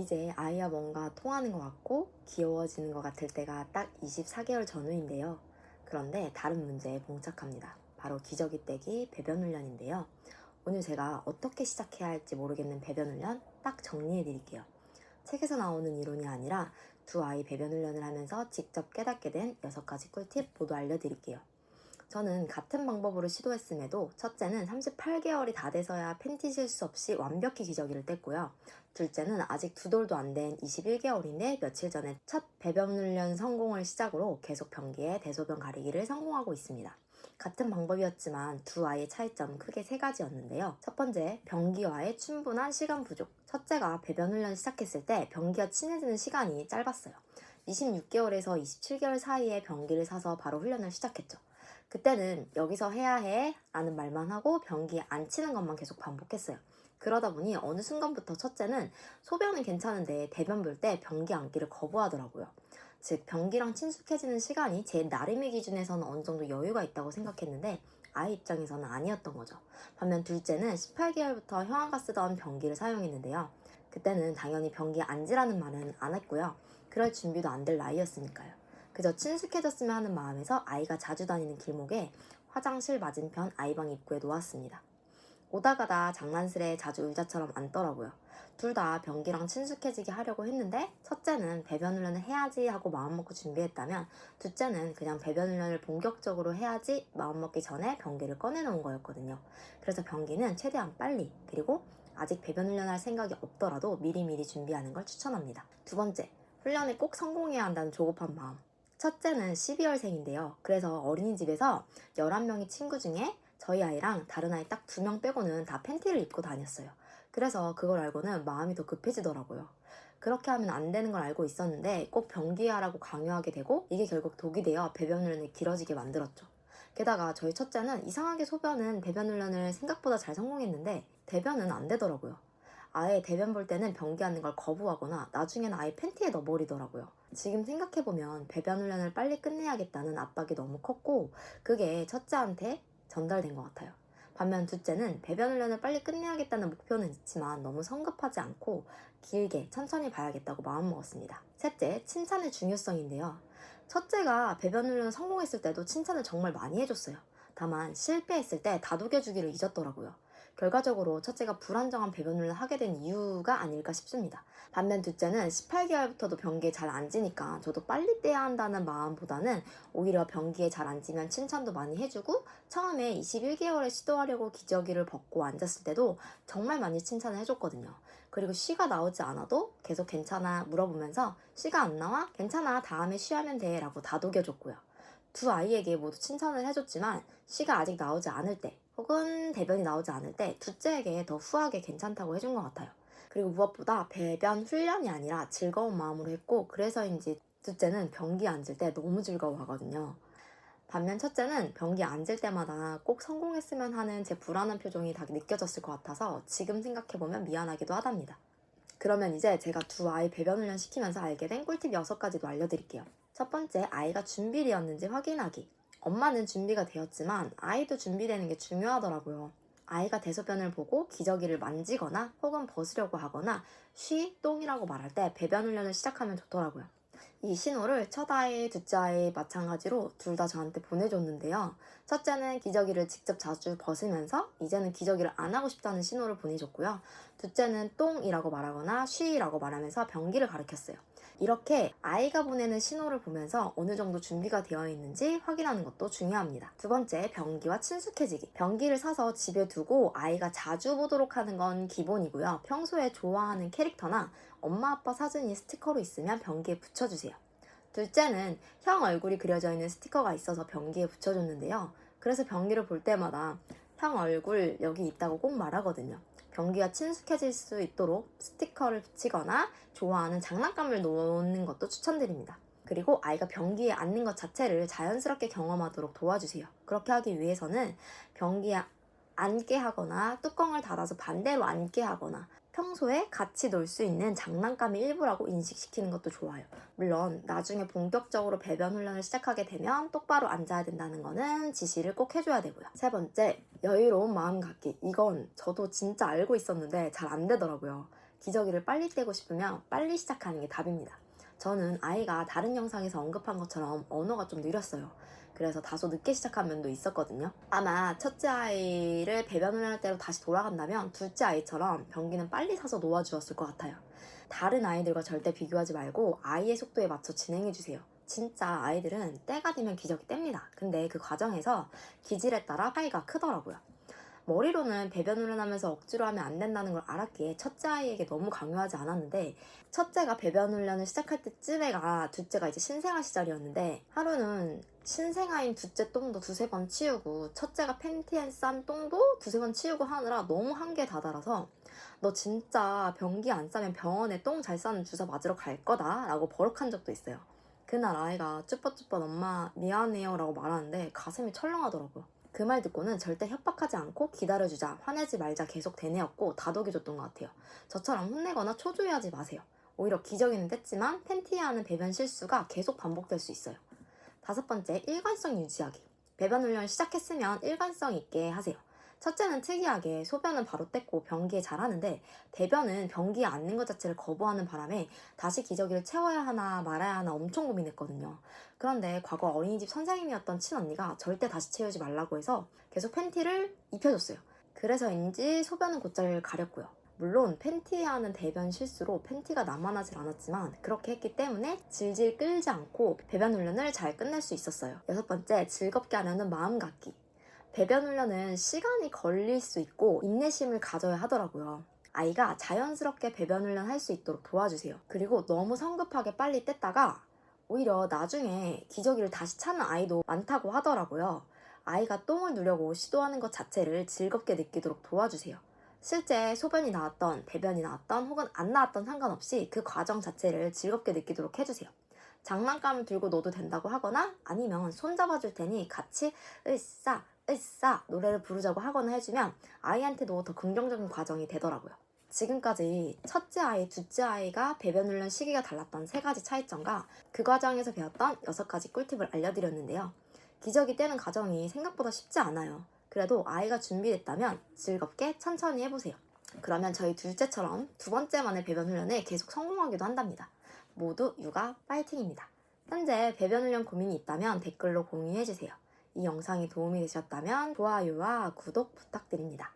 이제 아이와 뭔가 통하는 것 같고 귀여워지는 것 같을 때가 딱 24개월 전후인데요. 그런데 다른 문제에 봉착합니다. 바로 기저귀 떼기 배변 훈련인데요. 오늘 제가 어떻게 시작해야 할지 모르겠는 배변 훈련 딱 정리해 드릴게요. 책에서 나오는 이론이 아니라 두 아이 배변 훈련을 하면서 직접 깨닫게 된 6가지 꿀팁 모두 알려드릴게요. 저는 같은 방법으로 시도했음에도 첫째는 38개월이 다 돼서야 팬티 실수 없이 완벽히 기저귀를 뗐고요. 둘째는 아직 2돌도 안 된 21개월인데 며칠 전에 첫 배변 훈련 성공을 시작으로 계속 변기에 대소변 가리기를 성공하고 있습니다. 같은 방법이었지만 두 아이의 차이점은 크게 3가지였는데요. 첫 번째, 변기와의 충분한 시간 부족. 첫째가 배변 훈련 시작했을 때 변기와 친해지는 시간이 짧았어요. 26개월에서 27개월 사이에 변기를 사서 바로 훈련을 시작했죠. 그때는 여기서 해야 해 라는 말만 하고 변기에 안 치는 것만 계속 반복했어요. 그러다 보니 어느 순간부터 첫째는 소변은 괜찮은데 대변 볼 때 변기 앉기를 거부하더라고요. 즉 변기랑 친숙해지는 시간이 제 나름의 기준에서는 어느 정도 여유가 있다고 생각했는데 아이 입장에서는 아니었던 거죠. 반면 둘째는 18개월부터 형아가 쓰던 변기를 사용했는데요. 그때는 당연히 변기에 앉으라는 말은 안 했고요. 그럴 준비도 안 될 나이였으니까요. 그저 친숙해졌으면 하는 마음에서 아이가 자주 다니는 길목에 화장실 맞은편 아이방 입구에 놓았습니다. 오다 가다 장난스레 자주 의자처럼 앉더라고요. 둘 다 변기랑 친숙해지게 하려고 했는데 첫째는 배변 훈련을 해야지 하고 마음먹고 준비했다면 둘째는 그냥 배변 훈련을 본격적으로 해야지 마음먹기 전에 변기를 꺼내놓은 거였거든요. 그래서 변기는 최대한 빨리, 그리고 아직 배변 훈련할 생각이 없더라도 미리미리 준비하는 걸 추천합니다. 두 번째, 훈련에 꼭 성공해야 한다는 조급한 마음. 첫째는 12월생인데요. 그래서 어린이집에서 11명의 친구 중에 저희 아이랑 다른 아이 딱 2명 빼고는 다 팬티를 입고 다녔어요. 그래서 그걸 알고는 마음이 더 급해지더라고요. 그렇게 하면 안 되는 걸 알고 있었는데 꼭 변기에 하라고 강요하게 되고 이게 결국 독이 되어 배변 훈련이 길어지게 만들었죠. 게다가 저희 첫째는 이상하게 소변은 배변 훈련을 생각보다 잘 성공했는데 대변은 안 되더라고요. 아예 대변 볼 때는 변기 앉는 걸 거부하거나 나중에는 아예 팬티에 넣어버리더라고요. 지금 생각해보면 배변 훈련을 빨리 끝내야겠다는 압박이 너무 컸고 그게 첫째한테 전달된 것 같아요. 반면 둘째는 배변 훈련을 빨리 끝내야겠다는 목표는 있지만 너무 성급하지 않고 길게 천천히 봐야겠다고 마음먹었습니다. 셋째, 칭찬의 중요성인데요. 첫째가 배변 훈련을 성공했을 때도 칭찬을 정말 많이 해줬어요. 다만 실패했을 때 다독여주기를 잊었더라고요. 결과적으로 첫째가 불안정한 배변 훈련을 하게 된 이유가 아닐까 싶습니다. 반면 둘째는 18개월부터도 변기에 잘 앉으니까 저도 빨리 떼야 한다는 마음보다는 오히려 변기에 잘 앉으면 칭찬도 많이 해주고 처음에 21개월에 시도하려고 기저귀를 벗고 앉았을 때도 정말 많이 칭찬을 해줬거든요. 그리고 쉬가 나오지 않아도 계속 괜찮아 물어보면서 쉬가 안 나와? 괜찮아, 다음에 쉬하면 돼 라고 다독여줬고요. 두 아이에게 모두 칭찬을 해줬지만 쉬가 아직 나오지 않을 때 혹은 대변이 나오지 않을 때 둘째에게 더 후하게 괜찮다고 해준 것 같아요. 그리고 무엇보다 배변 훈련이 아니라 즐거운 마음으로 했고 그래서인지 둘째는 변기에 앉을 때 너무 즐거워하거든요. 반면 첫째는 변기에 앉을 때마다 꼭 성공했으면 하는 제 불안한 표정이 다 느껴졌을 것 같아서 지금 생각해보면 미안하기도 하답니다. 그러면 이제 제가 두 아이 배변 훈련 시키면서 알게 된 꿀팁 6가지도 알려드릴게요. 첫 번째, 아이가 준비되었는지 확인하기. 엄마는 준비가 되었지만 아이도 준비되는 게 중요하더라고요. 아이가 대소변을 보고 기저귀를 만지거나 혹은 벗으려고 하거나 쉬, 똥이라고 말할 때 배변 훈련을 시작하면 좋더라고요. 이 신호를 첫 아이, 둘째 아이 마찬가지로 둘 다 저한테 보내줬는데요. 첫째는 기저귀를 직접 자주 벗으면서 이제는 기저귀를 안 하고 싶다는 신호를 보내줬고요. 둘째는 똥이라고 말하거나 쉬라고 말하면서 변기를 가리켰어요. 이렇게 아이가 보내는 신호를 보면서 어느 정도 준비가 되어 있는지 확인하는 것도 중요합니다. 두 번째, 변기와 친숙해지기. 변기를 사서 집에 두고 아이가 자주 보도록 하는 건 기본이고요. 평소에 좋아하는 캐릭터나 엄마 아빠 사진이 스티커로 있으면 변기에 붙여주세요. 둘째는 형 얼굴이 그려져 있는 스티커가 있어서 변기에 붙여줬는데요. 그래서 변기를 볼 때마다 형 얼굴 여기 있다고 꼭 말하거든요. 변기와 친숙해질 수 있도록 스티커를 붙이거나 좋아하는 장난감을 놓는 것도 추천드립니다. 그리고 아이가 변기에 앉는 것 자체를 자연스럽게 경험하도록 도와주세요. 그렇게 하기 위해서는 변기에 앉게 하거나 뚜껑을 닫아서 반대로 앉게 하거나 평소에 같이 놀 수 있는 장난감의 일부라고 인식시키는 것도 좋아요. 물론 나중에 본격적으로 배변 훈련을 시작하게 되면 똑바로 앉아야 된다는 거는 지시를 꼭 해줘야 되고요. 세 번째, 여유로운 마음 갖기. 이건 저도 진짜 알고 있었는데 잘 안 되더라고요. 기저귀를 빨리 떼고 싶으면 빨리 시작하는 게 답입니다. 저는 아이가 다른 영상에서 언급한 것처럼 언어가 좀 느렸어요. 그래서 다소 늦게 시작한 면도 있었거든요. 아마 첫째 아이를 배변 훈련할 때로 다시 돌아간다면 둘째 아이처럼 변기는 빨리 사서 놓아주었을 것 같아요. 다른 아이들과 절대 비교하지 말고 아이의 속도에 맞춰 진행해주세요. 진짜 아이들은 때가 되면 기저귀 뗍니다. 근데 그 과정에서 기질에 따라 차이가 크더라고요. 머리로는 배변 훈련하면서 억지로 하면 안 된다는 걸 알았기에 첫째 아이에게 너무 강요하지 않았는데, 첫째가 배변 훈련을 시작할 때쯤에가 둘째가 이제 신생아 시절이었는데, 하루는 신생아인 둘째 똥도 두세 번 치우고 첫째가 팬티에 싼 똥도 두세 번 치우고 하느라 너무 한계에 다다라서 너 진짜 변기 안 싸면 병원에 똥 잘 싸는 주사 맞으러 갈 거다 라고 버럭한 적도 있어요. 그날 아이가 쭈뼛쭈뼛 엄마 미안해요 라고 말하는데 가슴이 철렁하더라고요. 그 말 듣고는 절대 협박하지 않고 기다려주자, 화내지 말자 계속 대뇌었고 다독여줬던 것 같아요. 저처럼 혼내거나 초조해하지 마세요. 오히려 기저귀는 뗐지만 팬티에 하는 배변 실수가 계속 반복될 수 있어요. 5번째, 일관성 유지하기. 배변 훈련을 시작했으면 일관성 있게 하세요. 첫째는 특이하게 소변은 바로 뗐고 변기에 잘 하는데, 대변은 변기에 앉는 것 자체를 거부하는 바람에 다시 기저귀를 채워야 하나 말아야 하나 엄청 고민했거든요. 그런데 과거 어린이집 선생님이었던 친언니가 절대 다시 채우지 말라고 해서 계속 팬티를 입혀줬어요. 그래서인지 소변은 곧잘 가렸고요. 물론 팬티에 하는 대변 실수로 팬티가 남아나질 않았지만 그렇게 했기 때문에 질질 끌지 않고 배변 훈련을 잘 끝낼 수 있었어요. 6번째, 즐겁게 하려는 마음 갖기. 배변 훈련은 시간이 걸릴 수 있고 인내심을 가져야 하더라고요. 아이가 자연스럽게 배변 훈련 할 수 있도록 도와주세요. 그리고 너무 성급하게 빨리 뗐다가 오히려 나중에 기저귀를 다시 차는 아이도 많다고 하더라고요. 아이가 똥을 누려고 시도하는 것 자체를 즐겁게 느끼도록 도와주세요. 실제 소변이 나왔던 배변이 나왔던 혹은 안 나왔던 상관없이 그 과정 자체를 즐겁게 느끼도록 해주세요. 장난감을 들고 넣어도 된다고 하거나 아니면 손 잡아줄 테니 같이 으쌰 으쌰 노래를 부르자고 하거나 해주면 아이한테도 더 긍정적인 과정이 되더라고요. 지금까지 첫째 아이, 둘째 아이가 배변 훈련 시기가 달랐던 3가지 차이점과 그 과정에서 배웠던 6가지 꿀팁을 알려드렸는데요. 기저귀 떼는 과정이 생각보다 쉽지 않아요. 그래도 아이가 준비됐다면 즐겁게 천천히 해보세요. 그러면 저희 둘째처럼 2번째 만에 배변 훈련에 계속 성공하기도 한답니다. 모두 육아 파이팅입니다. 현재 배변 훈련 고민이 있다면 댓글로 공유해주세요. 이 영상이 도움이 되셨다면 좋아요와 구독 부탁드립니다.